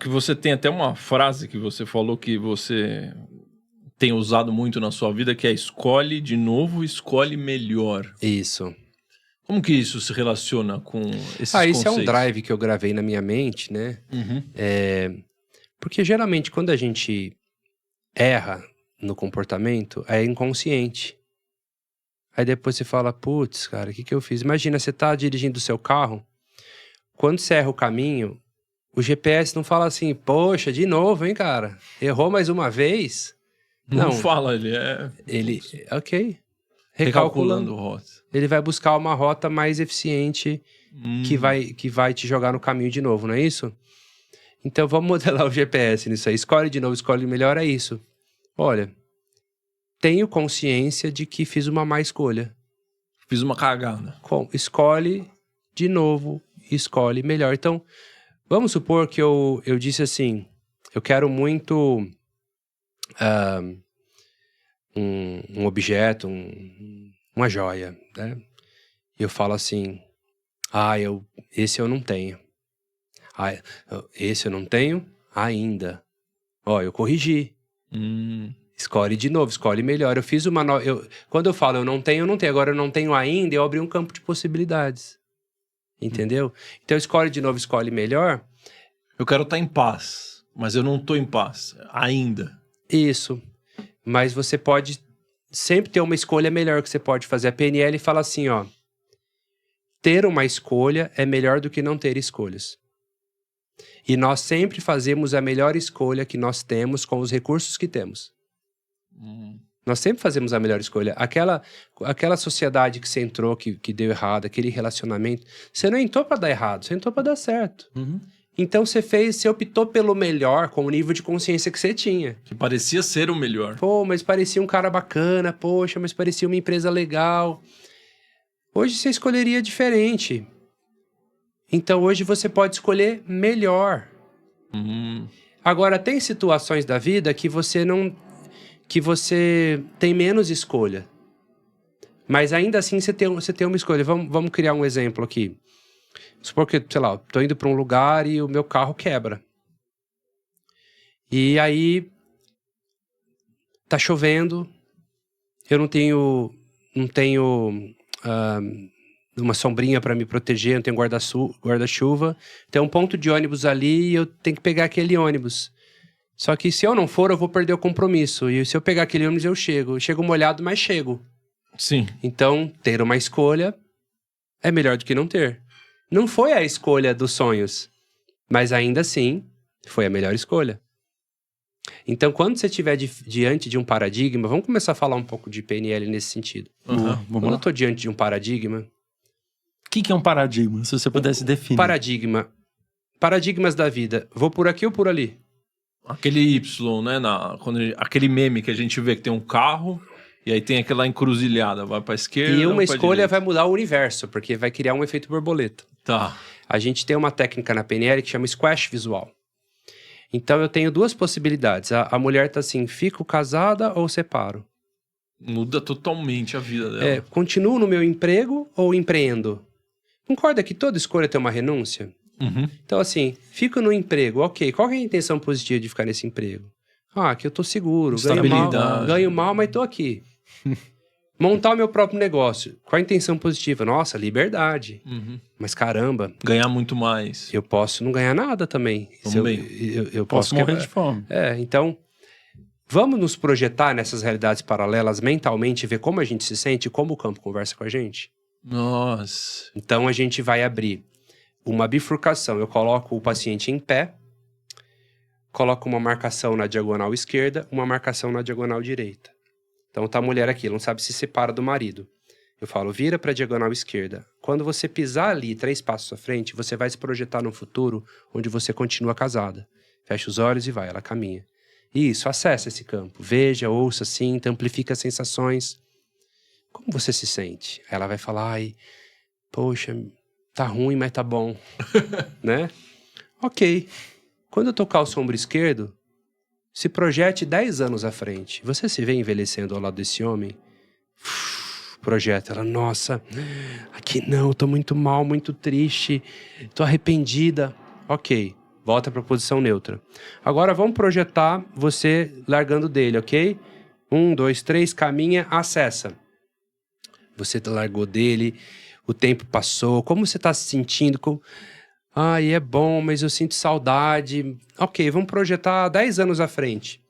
que você tem até uma frase que você falou que você tem usado muito na sua vida, que é escolhe de novo, escolhe melhor. Isso. Como que isso se relaciona com esses conceitos? Isso é um drive que eu gravei na minha mente, né? Porque geralmente quando a gente erra no comportamento, é inconsciente. Aí depois você fala, putz, cara, o que eu fiz? Imagina, você tá dirigindo o seu carro, quando você erra o caminho, o GPS não fala assim, poxa, de novo, hein, cara? Errou mais uma vez? Não fala, ok. Recalculando rota. Ele vai buscar uma rota mais eficiente que vai te jogar no caminho de novo, não é isso? Então vamos modelar o GPS nisso aí. Escolhe de novo, escolhe melhor, é isso. Olha, tenho consciência de que fiz uma má escolha. Fiz uma cagada. Escolhe de novo, escolhe melhor. Então, vamos supor que eu disse assim, eu quero muito um objeto, uma joia, né? E eu falo assim, esse eu não tenho. Esse eu não tenho ainda. Eu corrigi. Escolhe de novo, escolhe melhor. Eu fiz uma quando eu falo eu não tenho, agora eu não tenho ainda, eu abri um campo de possibilidades. Entendeu? Então escolhe de novo, escolhe melhor. Eu quero estar em paz, mas eu não estou em paz ainda. Isso. Mas você pode sempre ter uma escolha melhor que você pode fazer. A PNL fala assim, ter uma escolha é melhor do que não ter escolhas. E nós sempre fazemos a melhor escolha que nós temos com os recursos que temos. Nós sempre fazemos a melhor escolha. Aquela sociedade que você entrou, que deu errado, aquele relacionamento, você não entrou para dar errado, você entrou para dar certo. Então você optou pelo melhor com o nível de consciência que você tinha. Que parecia ser o melhor. Pô, mas parecia um cara bacana, poxa, mas parecia uma empresa legal. Hoje você escolheria diferente. Então hoje você pode escolher melhor. Agora, tem situações da vida que você tem menos escolha. Mas ainda assim você tem uma escolha. Vamos criar um exemplo aqui. Supor que, sei lá, tô indo para um lugar e o meu carro quebra. E aí tá chovendo, eu não tenho uma sombrinha para me proteger, não tenho guarda-chuva. Tem um ponto de ônibus ali e eu tenho que pegar aquele ônibus. Só que se eu não for, eu vou perder o compromisso. E se eu pegar aquele ônibus, eu chego. Eu chego molhado, mas chego. Sim. Então, ter uma escolha é melhor do que não ter. Não foi a escolha dos sonhos, mas ainda assim, foi a melhor escolha. Então, quando você estiver diante de um paradigma, vamos começar a falar um pouco de PNL nesse sentido. Quando eu estou diante de um paradigma... O que é um paradigma, se você pudesse definir? Paradigmas da vida. Vou por aqui ou por ali? Aquele Y, né? Aquele meme que a gente vê que tem um carro e aí tem aquela encruzilhada, vai pra esquerda. E uma escolha vai mudar o universo, porque vai criar um efeito borboleta. Tá. A gente tem uma técnica na PNL que chama squash visual. Então eu tenho duas possibilidades. A mulher tá assim, fico casada ou separo? Muda totalmente a vida dela. Continuo no meu emprego ou empreendo? Concorda que toda escolha tem uma renúncia? Então assim, fico no emprego, ok. Qual é a intenção positiva de ficar nesse emprego? Que eu tô seguro, ganho mal, mas tô aqui. Montar o meu próprio negócio. Qual a intenção positiva? Nossa, liberdade. Mas caramba... Ganhar muito mais. Eu posso não ganhar nada também. Eu posso morrer de fome. Então, vamos nos projetar nessas realidades paralelas mentalmente e ver como a gente se sente e como o campo conversa com a gente? Nossa. Então, a gente vai abrir uma bifurcação. Eu coloco o paciente em pé, coloco uma marcação na diagonal esquerda, uma marcação na diagonal direita. Então tá a mulher aqui, ela não sabe se separa do marido. Eu falo, vira para a diagonal esquerda. Quando você pisar ali 3 passos à frente, você vai se projetar num futuro onde você continua casada. Fecha os olhos e vai, ela caminha. Isso, acessa esse campo. Veja, ouça, sinta, amplifica as sensações. Como você se sente? Ela vai falar, poxa, tá ruim, mas tá bom. Né? Ok. Quando eu tocar o sombro esquerdo, se projete 10 anos à frente. Você se vê envelhecendo ao lado desse homem? Projeta ela, nossa, aqui não, tô muito mal, muito triste, tô arrependida. Ok, Volta para a posição neutra. Agora vamos projetar você largando dele, ok? 1, 2, 3, caminha, acessa. Você largou dele, o tempo passou, como você está se sentindo? Ai, é bom, mas eu sinto saudade. Ok, vamos projetar 10 anos à frente.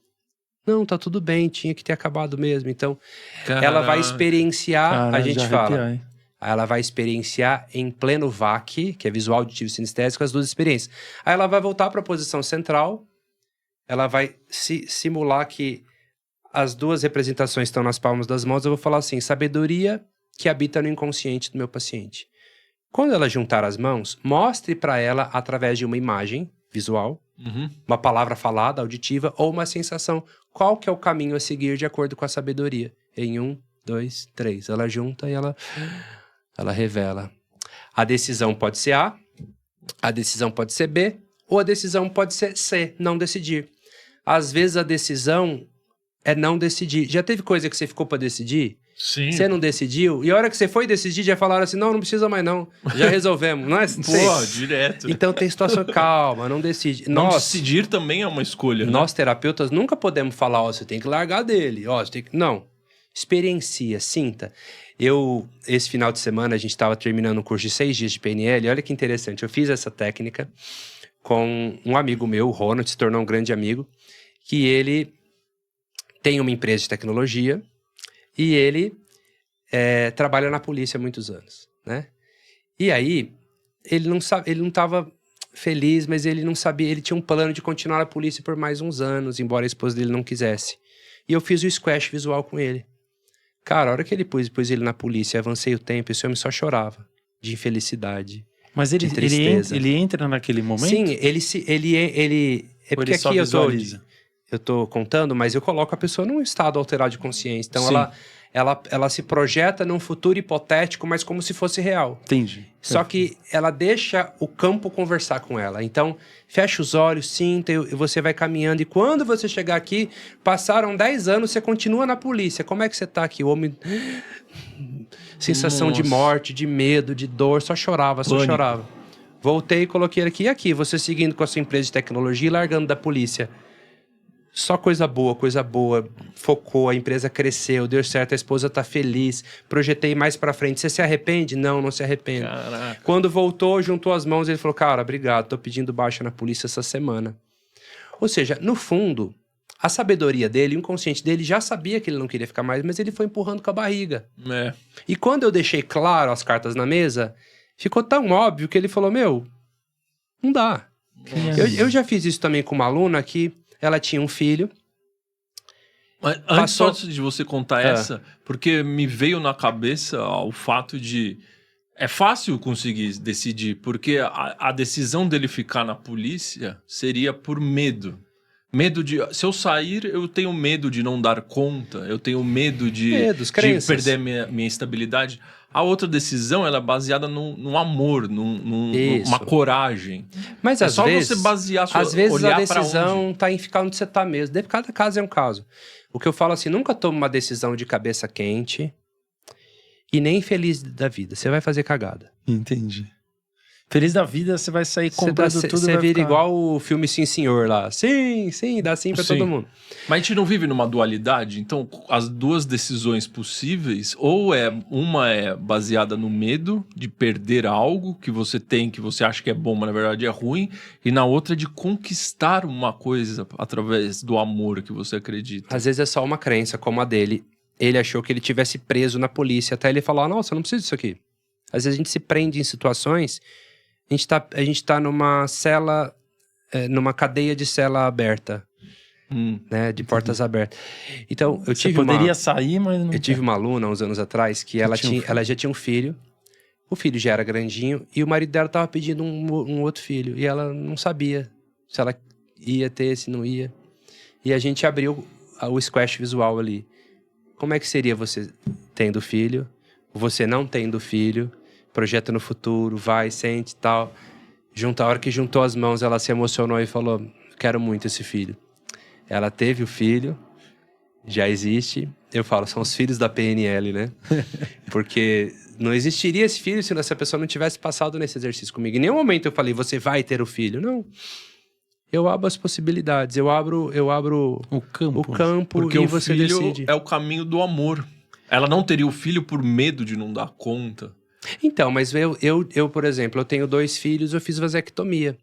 Não, tá tudo bem, tinha que ter acabado mesmo. Então, ela vai experienciar, a gente fala. Ela vai experienciar em pleno VAC, que é visual, auditivo e sinestésico, as duas experiências. Aí ela vai voltar para a posição central, ela vai simular que as duas representações estão nas palmas das mãos. Eu vou falar assim, sabedoria que habita no inconsciente do meu paciente. Quando ela juntar as mãos, mostre para ela, através de uma imagem visual, uma palavra falada, auditiva, ou uma sensação, qual que é o caminho a seguir de acordo com a sabedoria. Em 1, 2, 3. Ela junta e ela revela. A decisão pode ser a decisão pode ser B, ou a decisão pode ser C, não decidir. Às vezes a decisão é não decidir. Já teve coisa que você ficou para decidir? Sim. Você não decidiu, e a hora que você foi decidir, já falaram assim, não precisa mais não, já resolvemos, não é? Pô, direto. Então tem situação, calma, não decide. Não decidir também é uma escolha, né? Nós terapeutas nunca podemos falar, ó, você tem que largar dele, ó, você tem que... Não, experiencia, sinta. Esse final de semana, a gente estava terminando um curso de 6 dias de PNL, olha que interessante, eu fiz essa técnica com um amigo meu, o Ronald, se tornou um grande amigo, que ele tem uma empresa de tecnologia, e ele trabalha na polícia há muitos anos, né? E aí, ele não estava feliz, mas ele não sabia, ele tinha um plano de continuar na polícia por mais uns anos, embora a esposa dele não quisesse. E eu fiz o squash visual com ele. Cara, a hora que ele pôs ele na polícia, avancei o tempo, esse homem só chorava de infelicidade, Mas de tristeza. ele entra naquele momento? Sim, ele é porque ele só aqui visualiza? eu tô contando, mas eu coloco a pessoa num estado alterado de consciência. Então ela se projeta num futuro hipotético, mas como se fosse real. Entendi. Só que ela deixa o campo conversar com ela. Então, fecha os olhos, sinta, e você vai caminhando. E quando você chegar aqui, passaram 10 anos, você continua na polícia. Como é que você tá aqui? O homem... Sensação de morte, de medo, de dor. Só chorava, só chorava. Voltei e coloquei ele aqui. E aqui, você seguindo com a sua empresa de tecnologia e largando da polícia. Só coisa boa, focou, a empresa cresceu, deu certo, a esposa tá feliz, projetei mais pra frente. Você se arrepende? Não se arrepende. Caraca. Quando voltou, juntou as mãos, ele falou, cara, obrigado, tô pedindo baixa na polícia essa semana. Ou seja, no fundo, a sabedoria dele, o inconsciente dele já sabia que ele não queria ficar mais, mas ele foi empurrando com a barriga. E quando eu deixei claro as cartas na mesa, ficou tão óbvio que ele falou, não dá. Eu já fiz isso também com uma aluna que ela tinha um filho. Mas antes de você contar essa, porque me veio na cabeça o fato de... É fácil conseguir decidir, porque a decisão dele ficar na polícia seria por medo. Medo de... Se eu sair, eu tenho medo de não dar conta, eu tenho medo de perder minha estabilidade. A outra decisão, ela é baseada num amor, numa coragem. Mas às vezes, você basear às vezes a decisão está em ficar onde você está mesmo. Cada caso é um caso. O que eu falo assim, nunca tome uma decisão de cabeça quente e nem feliz da vida. Você vai fazer cagada. Entendi. Feliz da vida, você vai sair comprando tudo. Você vira igual o filme Sim Senhor lá. Sim, dá sim pra todo mundo. Mas a gente não vive numa dualidade? Então, as duas decisões possíveis, ou uma é baseada no medo de perder algo que você tem, que você acha que é bom, mas na verdade é ruim, e na outra é de conquistar uma coisa através do amor que você acredita. Às vezes é só uma crença, como a dele. Ele achou que ele tivesse preso na polícia, até ele falar, nossa, eu não preciso disso aqui. Às vezes a gente se prende em situações... A gente tá numa cela, numa cadeia de cela aberta, né? De portas abertas. Então, Você poderia sair, mas não... Eu tive uma aluna, uns anos atrás, que ela já tinha um filho. O filho já era grandinho e o marido dela tava pedindo um outro filho. E ela não sabia se ela ia ter, se não ia. E a gente abriu o squash visual ali. Como é que seria você tendo filho, você não tendo filho... Projeta no futuro, vai, sente e tal. A hora que juntou as mãos, ela se emocionou e falou, quero muito esse filho. Ela teve o filho, já existe. Eu falo, são os filhos da PNL, né? Porque não existiria esse filho se essa pessoa não tivesse passado nesse exercício comigo. Em nenhum momento eu falei, você vai ter o filho. Não. eu abro as possibilidades, eu abro O campo. Porque e o você filho decide. é o caminho do amor. Ela não teria o filho por medo de não dar conta. Então, mas eu, por exemplo, eu tenho 2 filhos, eu fiz vasectomia.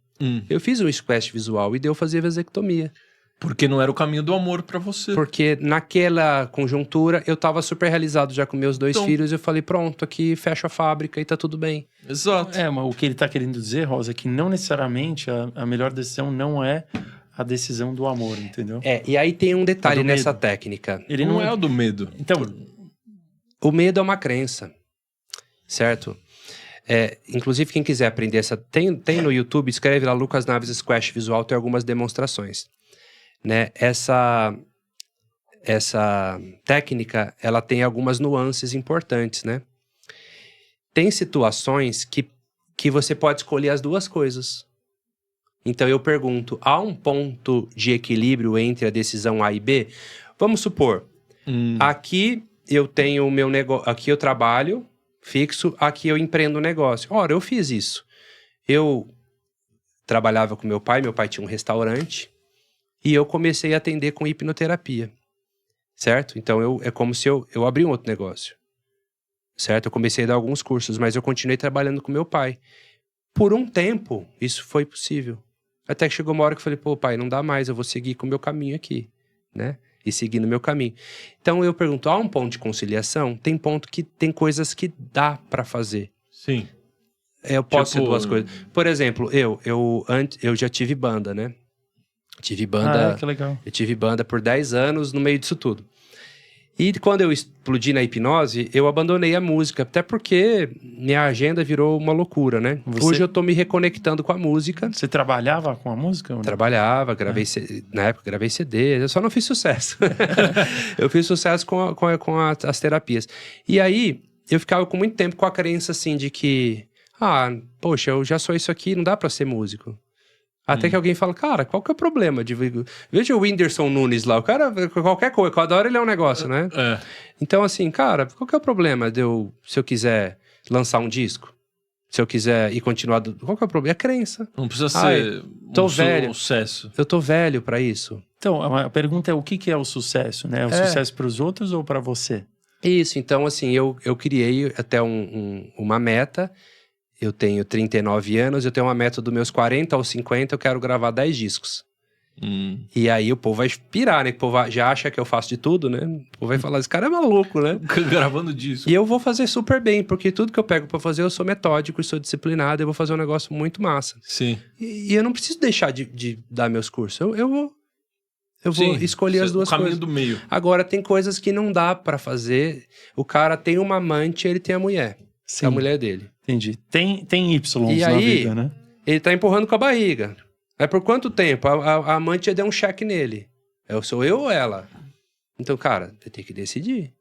Eu fiz um squash visual e deu fazer vasectomia. Porque não era o caminho do amor pra você. Porque naquela conjuntura eu tava super realizado já com meus 2 Então- filhos. Eu falei, pronto, aqui fecho a fábrica e tá tudo bem. Exato. Mas o que ele tá querendo dizer, Rosa, é que não necessariamente a melhor decisão não é a decisão do amor, entendeu? E aí tem um detalhe do nessa medo. técnica. Ele Não é o do medo. Então, O medo é uma crença, certo? Inclusive, quem quiser aprender tem no YouTube, escreve lá Lucas Naves Squash Visual, tem algumas demonstrações. Né? Essa técnica, ela tem algumas nuances importantes, né? Tem situações que você pode escolher as 2 coisas. Então eu pergunto, há um ponto de equilíbrio entre a decisão A e B? Vamos supor, aqui eu tenho o meu negócio, aqui eu trabalho fixo, aqui eu empreendo um negócio. Ora, eu fiz isso. Eu trabalhava com meu pai tinha um restaurante, e eu comecei a atender com hipnoterapia, certo? Então, é como se eu abri um outro negócio, certo? Eu comecei a dar alguns cursos, mas eu continuei trabalhando com meu pai. Por um tempo, isso foi possível. Até que chegou uma hora que eu falei, pô, pai, não dá mais, eu vou seguir com o meu caminho aqui, né? E seguindo o meu caminho. Então, eu pergunto, há um ponto de conciliação? Tem ponto que tem coisas que dá pra fazer. Sim. Eu posso ser 2 coisas. Por exemplo, eu já tive banda, né? Tive banda, que legal. eu tive banda por 10 anos no meio disso tudo. E quando eu explodi na hipnose, eu abandonei a música, até porque minha agenda virou uma loucura, né? Hoje eu tô me reconectando com a música. Você trabalhava com a música? Ou não? Trabalhava, gravei na época gravei CD, eu só não fiz sucesso. Eu fiz sucesso com as terapias. E aí, eu ficava com muito tempo com a crença assim de que, poxa, eu já sou isso aqui, não dá pra ser músico. Até que alguém fala, cara, qual que é o problema? Veja o Whindersson Nunes lá, o cara, qualquer coisa, cada hora ele é um negócio, né? Então, assim, cara, qual que é o problema se eu quiser lançar um disco? Se eu quiser ir continuar... Qual que é o problema? É crença. Não precisa ser sucesso. Eu tô velho pra isso. Então, a pergunta é o que é o sucesso, né? O sucesso pros outros ou pra você? Isso, então, assim, eu criei até uma meta. Eu tenho 39 anos, eu tenho uma meta dos meus 40 aos 50, eu quero gravar 10 discos. E aí o povo vai pirar, né? O povo já acha que eu faço de tudo, né? O povo vai falar, esse cara é maluco, né? Gravando disco. E eu vou fazer super bem, porque tudo que eu pego pra fazer, eu sou metódico e sou disciplinado, eu vou fazer um negócio muito massa. Sim. E eu não preciso deixar de dar meus cursos. Eu vou escolher as 2 coisas. O caminho do meio. Agora, tem coisas que não dá pra fazer. O cara tem uma amante, ele tem a mulher. Sim. É a mulher dele. Entendi. Tem Y E na aí, vida, né? ele tá empurrando com a barriga. Mas por quanto tempo? A amante já deu um cheque nele. Sou eu ou ela? Então, cara, você tem que decidir.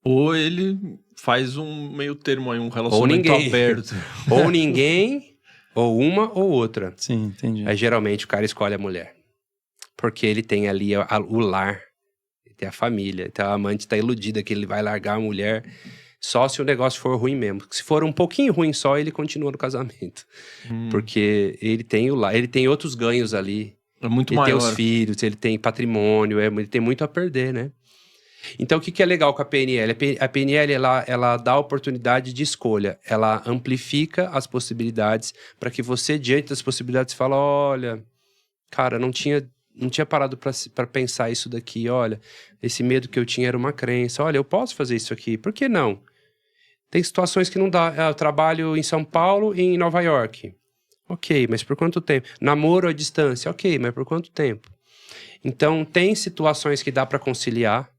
Ou ele faz um meio termo aí, um relacionamento aberto. Ou ninguém, ou uma ou outra. Sim, entendi. Aí, geralmente, o cara escolhe a mulher. Porque ele tem ali o lar. Ele tem a família. Então, a amante tá iludida que ele vai largar a mulher... Só se o negócio for ruim mesmo. Se for um pouquinho ruim só, ele continua no casamento. Porque ele tem outros ganhos ali. É muito ele maior. Ele tem os filhos, ele tem patrimônio, ele tem muito a perder, né? Então, o que é legal com a PNL? A PNL, ela dá a oportunidade de escolha. Ela amplifica as possibilidades para que você, diante das possibilidades, fala, olha, cara, não tinha parado para pensar isso daqui. Olha, esse medo que eu tinha era uma crença. Olha, eu posso fazer isso aqui. Por que não? Tem situações que não dá. Eu trabalho em São Paulo e em Nova York. Ok, mas por quanto tempo? Namoro à distância. Ok, mas por quanto tempo? Então, tem situações que dá para conciliar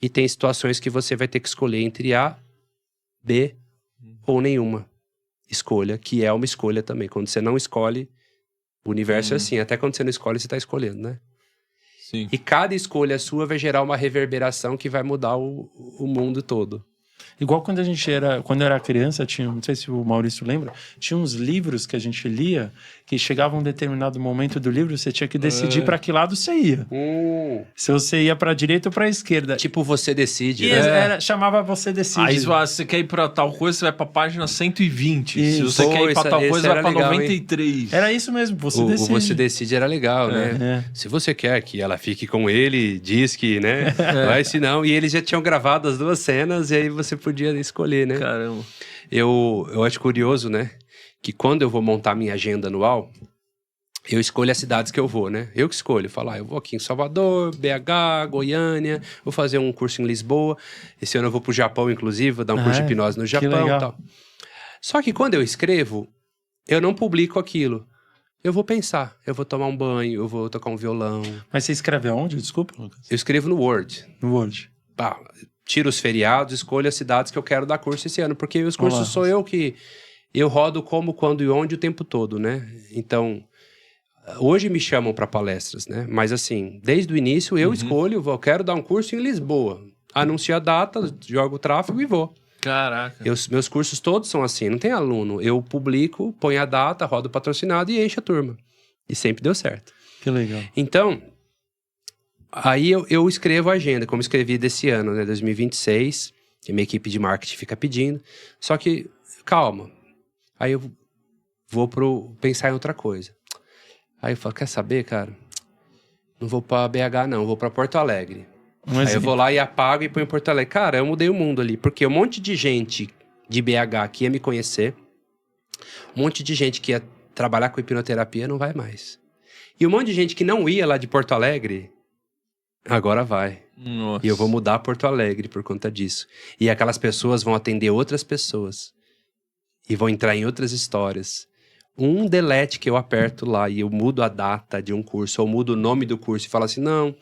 e tem situações que você vai ter que escolher entre A, B ou nenhuma escolha, que é uma escolha também. Quando você não escolhe, o universo é assim. Até quando você não escolhe, você está escolhendo, né? Sim. E cada escolha sua vai gerar uma reverberação que vai mudar o mundo todo. Igual quando eu era criança, tinha, não sei se o Maurício lembra, tinha uns livros que a gente lia, que chegava um determinado momento do livro, você tinha que decidir para que lado você ia. Se você ia para direita ou para esquerda. Tipo, você decide, E né? chamava Você Decide. Aí você quer ir pra tal coisa, você vai pra página 120. Isso. Se você quer ir pra Pô, tal esse coisa, era vai pra legal, 93. Era isso mesmo, Você O Decide. Você Decide era legal, né? Se você quer que ela fique com ele, diz que, né? Vai, se não. E eles já tinham gravado as duas cenas e aí você podia escolher, né? Caramba. Eu acho curioso, né? Que quando eu vou montar minha agenda anual, eu escolho as cidades que eu vou, né? Eu que escolho. Falar, eu vou aqui em Salvador, BH, Goiânia, vou fazer um curso em Lisboa. Esse ano eu vou pro Japão, inclusive, vou dar um curso de hipnose no Japão e tal. Só que quando eu escrevo, eu não publico aquilo. Eu vou pensar, eu vou tomar um banho, eu vou tocar um violão. Mas você escreve aonde? Desculpa, Lucas. Eu escrevo no Word. No Word. Pá, tiro os feriados, escolho as cidades que eu quero dar curso esse ano. Porque os cursos sou eu que... Eu rodo como, quando e onde o tempo todo, né? Então... Hoje me chamam para palestras, né? Mas assim, desde o início eu escolho, eu quero dar um curso em Lisboa. Anuncio a data, jogo o tráfego e vou. Caraca. Meus cursos todos são assim, não tem aluno. Eu publico, ponho a data, rodo patrocinado e encho a turma. E sempre deu certo. Que legal. Então, aí eu escrevo a agenda, como escrevi desse ano, né? 2026, que minha equipe de marketing fica pedindo. Só que, calma. Aí eu vou pensar em outra coisa. Aí eu falo, quer saber, cara? Não vou pra BH, não. Vou pra Porto Alegre. Aí eu vou lá e apago e ponho em Porto Alegre. Cara, eu mudei o mundo ali. Porque um monte de gente de BH que ia me conhecer, um monte de gente que ia trabalhar com hipnoterapia não vai mais. E um monte de gente que não ia lá de Porto Alegre, agora vai. Nossa. E eu vou mudar Porto Alegre por conta disso. E aquelas pessoas vão atender outras pessoas. E vão entrar em outras histórias. Um delete que eu aperto lá e eu mudo a data de um curso, ou mudo o nome do curso e falo assim, não,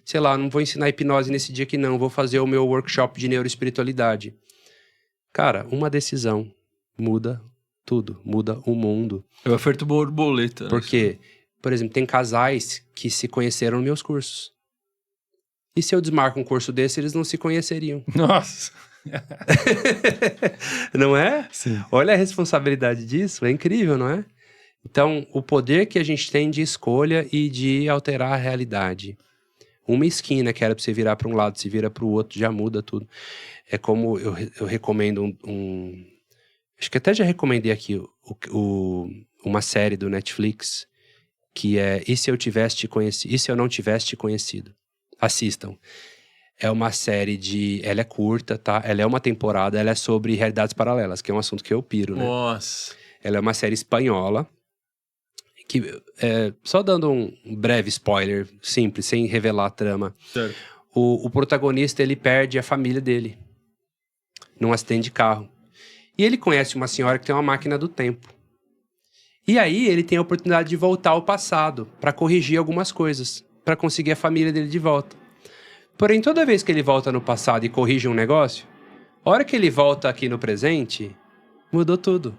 sei lá, não vou ensinar hipnose nesse dia aqui não, vou fazer o meu workshop de neuroespiritualidade. Cara, uma decisão muda tudo, muda o mundo. É o efeito borboleta. Porque, por exemplo, tem casais que se conheceram nos meus cursos. E se eu desmarco um curso desse, eles não se conheceriam. Nossa! Não é? Sim. Olha a responsabilidade disso, é incrível, não é? Então, o poder que a gente tem de escolha e de alterar a realidade. Uma esquina que era pra você virar para um lado, se vira para o outro, já muda tudo. É como eu recomendo acho que até já recomendei aqui uma série do Netflix, que é E se eu tivesse te conhecido? E se eu não tivesse te conhecido? Assistam. É uma série ela é curta, tá? Ela é uma temporada, ela é sobre realidades paralelas, que é um assunto que eu piro, né? Nossa. Ela é uma série espanhola, que, só dando um breve spoiler, simples, sem revelar a trama. Certo. O protagonista, ele perde a família dele num acidente de carro. E ele conhece uma senhora que tem uma máquina do tempo. E aí ele tem a oportunidade de voltar ao passado para corrigir algumas coisas, para conseguir a família dele de volta. Porém, toda vez que ele volta no passado e corrige um negócio, a hora que ele volta aqui no presente, mudou tudo.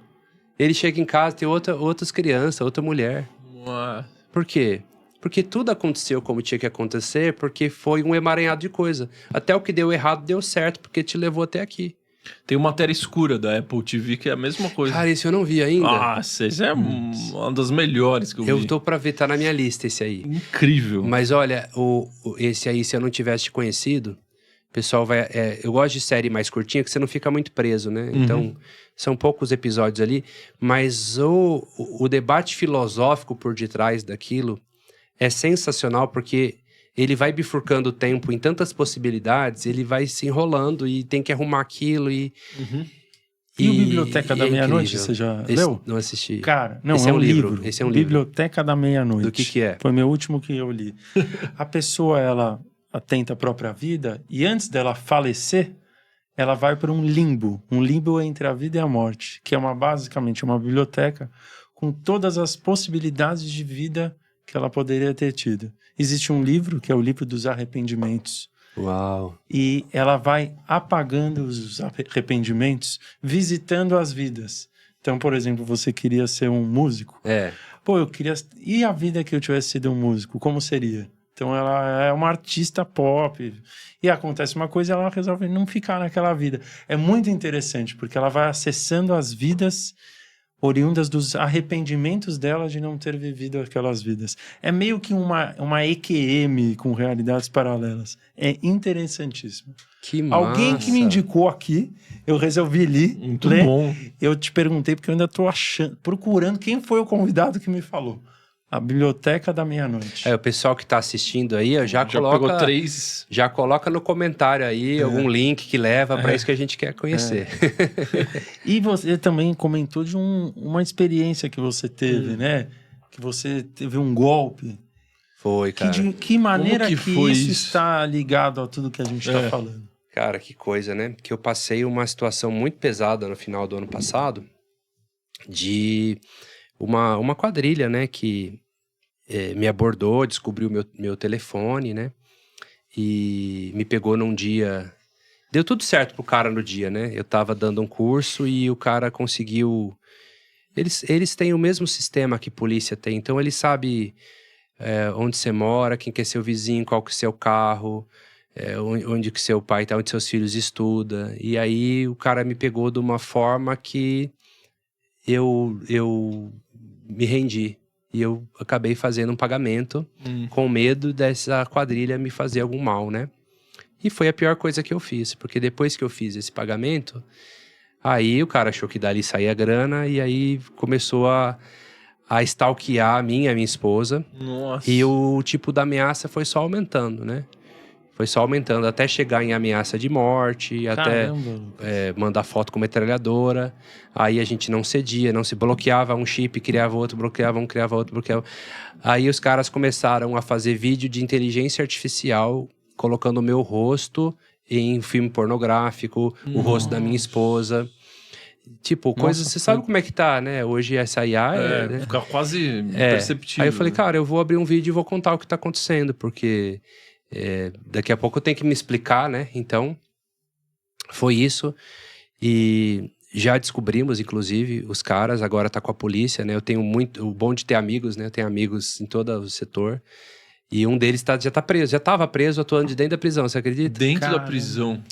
Ele chega em casa, tem outras crianças, outra mulher. Ué. Por quê? Porque tudo aconteceu como tinha que acontecer, porque foi um emaranhado de coisa. Até o que deu errado deu certo, porque te levou até aqui. Tem uma Matéria Escura da Apple TV que é a mesma coisa. Cara, esse eu não vi ainda. Nossa, esse é uma das melhores que eu vi. Eu tô pra ver, tá na minha lista esse aí. Incrível. Mas olha, esse aí, se eu não tivesse te conhecido, o pessoal vai... eu gosto de série mais curtinha, que você não fica muito preso, né? Então, são poucos episódios ali, mas o debate filosófico por detrás daquilo é sensacional, porque ele vai bifurcando o tempo em tantas possibilidades, ele vai se enrolando e tem que arrumar aquilo e... E o Biblioteca da Meia-Noite, incrível. você já Esse leu? Não assisti. Cara, não, Esse é um livro. Esse é um livro. Biblioteca da Meia-Noite. Do que é? Foi meu último que eu li. A pessoa, ela atenta a própria vida e antes dela falecer, ela vai para um limbo entre a vida e a morte, que é basicamente uma biblioteca com todas as possibilidades de vida que ela poderia ter tido. Existe um livro, que é o livro dos arrependimentos. Uau. E ela vai apagando os arrependimentos, visitando as vidas. Então, por exemplo, você queria ser um músico. É. Pô, eu queria... E a vida que eu tivesse sido um músico, como seria? Então ela é uma artista pop. E acontece uma coisa e ela resolve não ficar naquela vida. É muito interessante, porque ela vai acessando as vidas oriundas dos arrependimentos dela de não ter vivido aquelas vidas. É meio que uma EQM com realidades paralelas. É interessantíssimo. Que massa. Alguém que me indicou aqui, eu resolvi ler. Muito bom. Eu te perguntei porque eu ainda estou procurando quem foi o convidado que me falou. A Biblioteca da Meia-Noite. O pessoal que está assistindo aí, já coloca... pegou 3. Já coloca no comentário aí algum link que leva para isso que a gente quer conhecer. E você também comentou de uma experiência que você teve, né? Que você teve um golpe. Foi, cara. De que maneira que que foi isso isso? está ligado a tudo que a gente está falando? Cara, que coisa, né? Que eu passei uma situação muito pesada no final do ano passado de uma quadrilha, né? Que me abordou, descobriu meu telefone, né? E me pegou num dia... Deu tudo certo pro cara no dia, né? Eu tava dando um curso e o cara conseguiu... Eles têm o mesmo sistema que polícia tem, então ele sabe onde você mora, quem que é seu vizinho, qual que é seu carro, onde que seu pai tá, onde seus filhos estudam. E aí o cara me pegou de uma forma que eu me rendi. E eu acabei fazendo um pagamento com medo dessa quadrilha me fazer algum mal, né? E foi a pior coisa que eu fiz, porque depois que eu fiz esse pagamento, aí o cara achou que dali saía grana e aí começou a stalkear a minha esposa. Nossa. E o tipo da ameaça foi só aumentando, né? Foi só aumentando até chegar em ameaça de morte, Caramba. até mandar foto com metralhadora. Aí a gente não cedia, não se bloqueava um chip, criava outro, bloqueava um, criava outro, bloqueava. Aí os caras começaram a fazer vídeo de inteligência artificial, colocando o meu rosto em filme pornográfico, o rosto da minha esposa. Tipo, coisas... Você sabe como é que tá, né? Hoje essa IA... né? Fica quase imperceptível. Aí eu falei, cara, eu vou abrir um vídeo e vou contar o que tá acontecendo, porque... daqui a pouco eu tenho que me explicar, né? Então, foi isso. E já descobrimos, inclusive, os caras. Agora tá com a polícia, né? Eu tenho o bom de ter amigos, né? Eu tenho amigos em todo o setor. E um deles já tá preso. Já tava preso, atuando de dentro da prisão, você acredita? Dentro da prisão.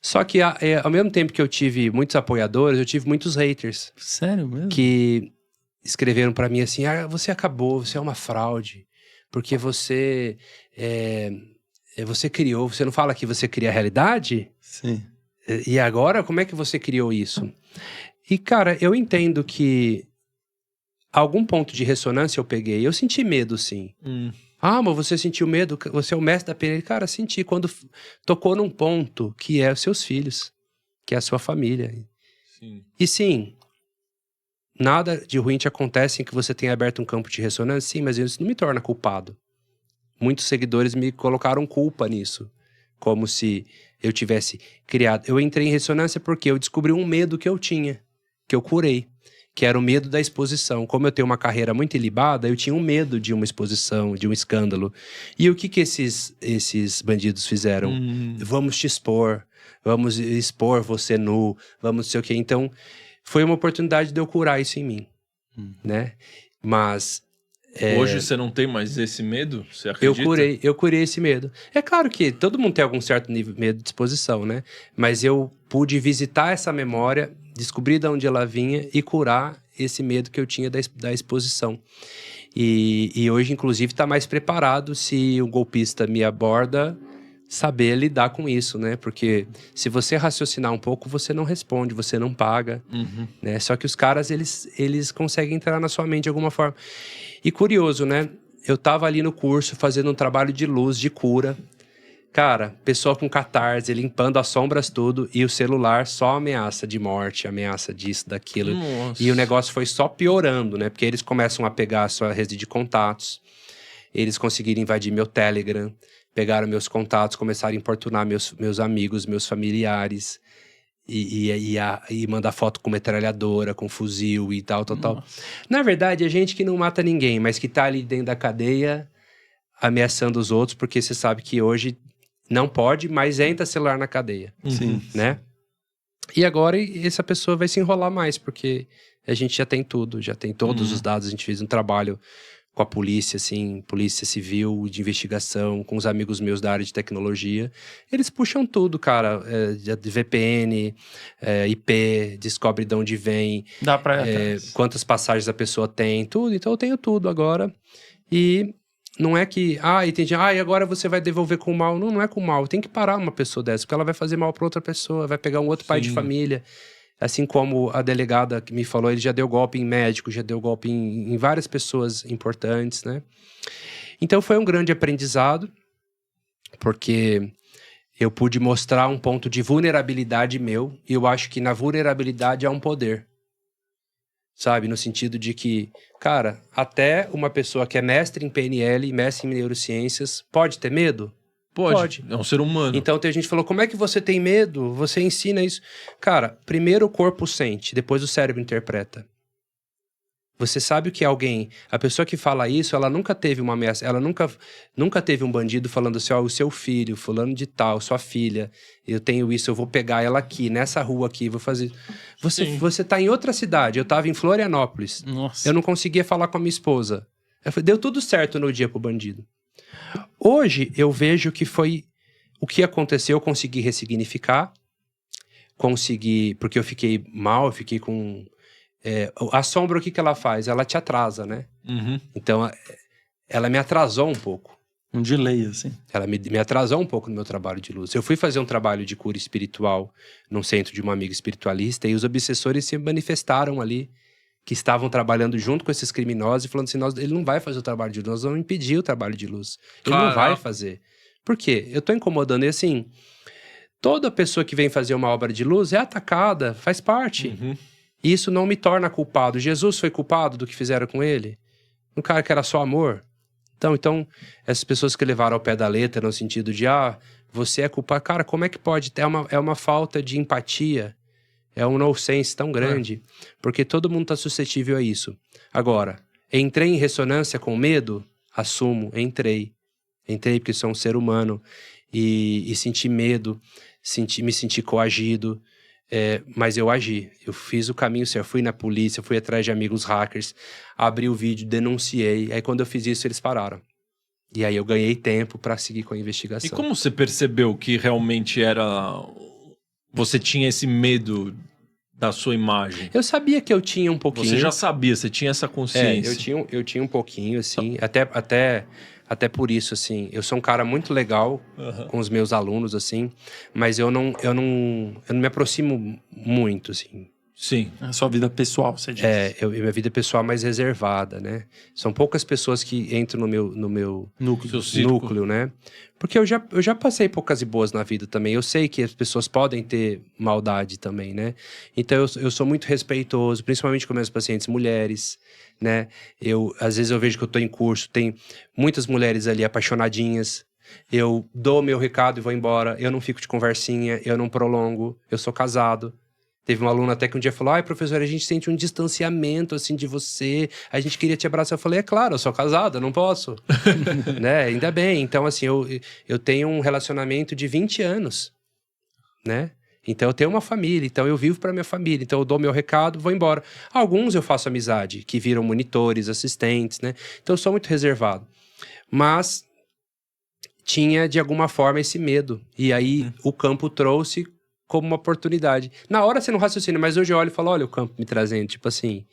Só que, ao mesmo tempo que eu tive muitos apoiadores, eu tive muitos haters. Sério mesmo? Que escreveram pra mim assim, você acabou, você é uma fraude. Porque você criou... Você não fala que você cria a realidade? Sim. E agora, como é que você criou isso? E, cara, eu entendo que algum ponto de ressonância eu peguei. Eu senti medo, sim. Mas você sentiu medo? Você é o mestre da pena. Cara, senti quando tocou num ponto que é os seus filhos, que é a sua família. Sim. E sim, nada de ruim te acontece em que você tenha aberto um campo de ressonância, sim, mas isso não me torna culpado. Muitos seguidores me colocaram culpa nisso, como se eu tivesse criado. Eu entrei em ressonância porque eu descobri um medo que eu tinha, que eu curei, que era o medo da exposição. Como eu tenho uma carreira muito ilibada, eu tinha um medo de uma exposição, de um escândalo. E o que esses bandidos fizeram? Vamos te expor, vamos expor você nu, vamos não sei o quê. Então, foi uma oportunidade de eu curar isso em mim, né? Mas... Hoje você não tem mais esse medo? Você acredita? Eu curei esse medo. É claro que todo mundo tem algum certo nível de medo de exposição, né? Mas eu pude visitar essa memória, descobrir de onde ela vinha e curar esse medo que eu tinha da exposição. E hoje, inclusive, está mais preparado se o golpista me aborda, saber lidar com isso, né? Porque se você raciocinar um pouco, você não responde, você não paga, né? Só que os caras, eles conseguem entrar na sua mente de alguma forma. E curioso, né? Eu tava ali no curso fazendo um trabalho de luz, de cura. Cara, pessoa com catarse, limpando as sombras tudo, e o celular só ameaça de morte, ameaça disso, daquilo. Nossa. E o negócio foi só piorando, né? Porque eles começam a pegar a sua rede de contatos, eles conseguiram invadir meu Telegram, pegaram meus contatos, começaram a importunar meus amigos, meus familiares, e mandar foto com metralhadora, com fuzil e tal. Na verdade, é gente que não mata ninguém, mas que tá ali dentro da cadeia ameaçando os outros, porque você sabe que hoje não pode, mas entra celular na cadeia. Sim. Né? E agora essa pessoa vai se enrolar mais, porque a gente já tem tudo, já tem todos os dados, a gente fez um trabalho com a polícia, assim, polícia civil, de investigação, com os amigos meus da área de tecnologia. Eles puxam tudo, cara, de VPN, IP, descobre de onde vem, Dá pra ir atrás. quantas passagens a pessoa tem, tudo. Então eu tenho tudo agora. E não é que, entendi, e agora você vai devolver com mal. Não é com mal, tem que parar uma pessoa dessa, porque ela vai fazer mal para outra pessoa, vai pegar um outro pai de família. Assim como a delegada que me falou, ele já deu golpe em médico, já deu golpe em várias pessoas importantes, né? Então foi um grande aprendizado, porque eu pude mostrar um ponto de vulnerabilidade meu, e eu acho que na vulnerabilidade há um poder. Sabe? No sentido de que, cara, até uma pessoa que é mestre em PNL, mestre em neurociências, pode ter medo? Pode. É um ser humano. Então a gente falou, como é que você tem medo? Você ensina isso. Cara, primeiro o corpo sente, depois o cérebro interpreta. Você sabe o que alguém... A pessoa que fala isso, ela nunca teve uma ameaça, ela nunca teve um bandido falando assim, o seu filho, fulano de tal, sua filha, eu tenho isso, eu vou pegar ela aqui, nessa rua aqui, vou fazer... Você tá em outra cidade, eu tava em Florianópolis. Nossa. Eu não conseguia falar com a minha esposa. Deu tudo certo no dia pro bandido. Hoje, eu vejo que foi... O que aconteceu, eu consegui ressignificar, porque eu fiquei mal, eu fiquei com... a sombra, o que ela faz? Ela te atrasa, né? Uhum. Então, ela me atrasou um pouco. Um delay, assim. Ela me atrasou um pouco no meu trabalho de luz. Eu fui fazer um trabalho de cura espiritual num centro de uma amiga espiritualista e os obsessores se manifestaram ali, que estavam trabalhando junto com esses criminosos e falando assim, ele não vai fazer o trabalho de luz, nós vamos impedir o trabalho de luz. Ele não vai fazer. Por quê? Eu tô incomodando. E assim, toda pessoa que vem fazer uma obra de luz é atacada, faz parte. Uhum. E isso não me torna culpado. Jesus foi culpado do que fizeram com ele? Um cara que era só amor? Então essas pessoas que levaram ao pé da letra no sentido de, você é culpado. Cara, como é que pode? É uma falta de empatia. É um nonsense tão grande. Porque todo mundo está suscetível a isso. Agora, entrei em ressonância com medo? Assumo, entrei. Entrei porque sou um ser humano. E senti medo, me senti coagido. Mas eu agi, eu fiz o caminho certo, fui na polícia, fui atrás de amigos hackers, abri o vídeo, denunciei, aí quando eu fiz isso eles pararam. E aí eu ganhei tempo para seguir com a investigação. E como você percebeu que realmente você tinha esse medo da sua imagem? Eu sabia que eu tinha um pouquinho. Você já sabia, você tinha essa consciência. Eu tinha um pouquinho, assim, até por isso, assim, eu sou um cara muito legal com os meus alunos, assim, mas eu não me aproximo muito, assim. Sim. A sua vida pessoal, você diz. Minha vida pessoal é mais reservada, né? São poucas pessoas que entram no meu núcleo, né? Porque eu já passei poucas e boas na vida também. Eu sei que as pessoas podem ter maldade também, né? Então eu sou muito respeitoso, principalmente com minhas pacientes mulheres, né? Às vezes eu vejo que eu tô em curso, tem muitas mulheres ali apaixonadinhas. Eu dou meu recado e vou embora. Eu não fico de conversinha, eu não prolongo. Eu sou casado. Teve uma aluna até que um dia falou, professor, a gente sente um distanciamento, assim, de você, a gente queria te abraçar. Eu falei, é claro, eu sou casado, eu não posso. Né? Ainda bem. Então, assim, eu tenho um relacionamento de 20 anos, né? Então, eu tenho uma família, então eu vivo para minha família. Então, eu dou meu recado, vou embora. Alguns eu faço amizade, que viram monitores, assistentes, né? Então, eu sou muito reservado. Mas tinha, de alguma forma, esse medo. E aí, o campo trouxe como uma oportunidade. Na hora você não raciocina, mas hoje eu olho e falo, olha o campo me trazendo, tipo assim,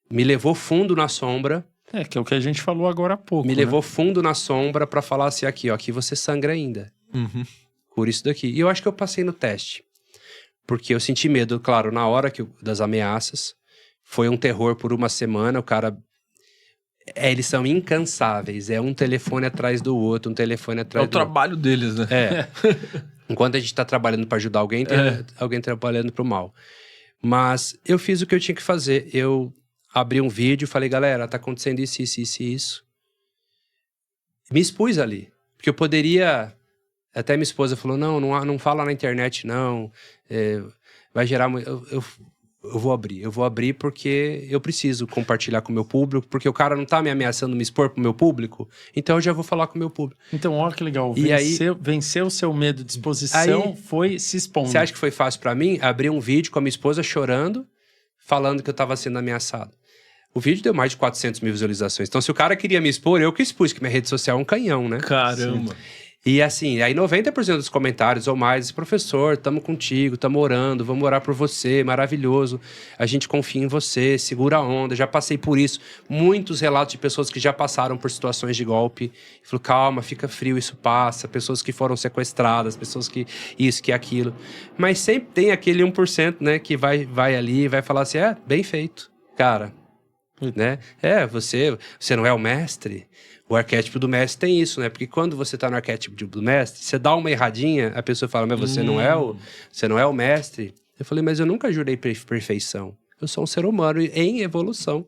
me levou fundo na sombra. Que é o que a gente falou agora há pouco. Me levou fundo na sombra pra falar assim, aqui você sangra ainda. Uhum. Por isso daqui. E eu acho que eu passei no teste. Porque eu senti medo, claro, na hora das ameaças. Foi um terror por uma semana, o cara... eles são incansáveis, um telefone atrás do outro, um telefone atrás do outro. É o trabalho deles, né? Enquanto a gente tá trabalhando para ajudar alguém, tem alguém trabalhando pro mal. Mas eu fiz o que eu tinha que fazer. Eu abri um vídeo, falei, galera, tá acontecendo isso, isso, isso e isso. Me expus ali. Porque eu poderia... Até minha esposa falou, não fala na internet, não. Vai gerar... Eu vou abrir porque eu preciso compartilhar com o meu público, porque o cara não tá me ameaçando me expor pro meu público, então eu já vou falar com o meu público. Então, olha que legal, venceu o seu medo de exposição, foi se expondo. Você acha que foi fácil pra mim? Abrir um vídeo com a minha esposa chorando, falando que eu tava sendo ameaçado. O vídeo deu mais de 400 mil visualizações. Então, se o cara queria me expor, eu que expus, que minha rede social é um canhão, né? Caramba. Sim. E assim, aí 90% dos comentários ou mais, professor, tamo contigo, tamo orando, vamos orar por você, maravilhoso, a gente confia em você, segura a onda, já passei por isso. Muitos relatos de pessoas que já passaram por situações de golpe. Falou, calma, fica frio, isso passa. Pessoas que foram sequestradas, pessoas que isso, que aquilo. Mas sempre tem aquele 1%, né, que vai ali e vai falar assim, bem feito, cara. Né? Você não é o mestre. O arquétipo do mestre tem isso, né? Porque quando você tá no arquétipo do mestre, você dá uma erradinha, a pessoa fala, mas você não é o mestre. Eu falei, mas eu nunca jurei perfeição. Eu sou um ser humano em evolução.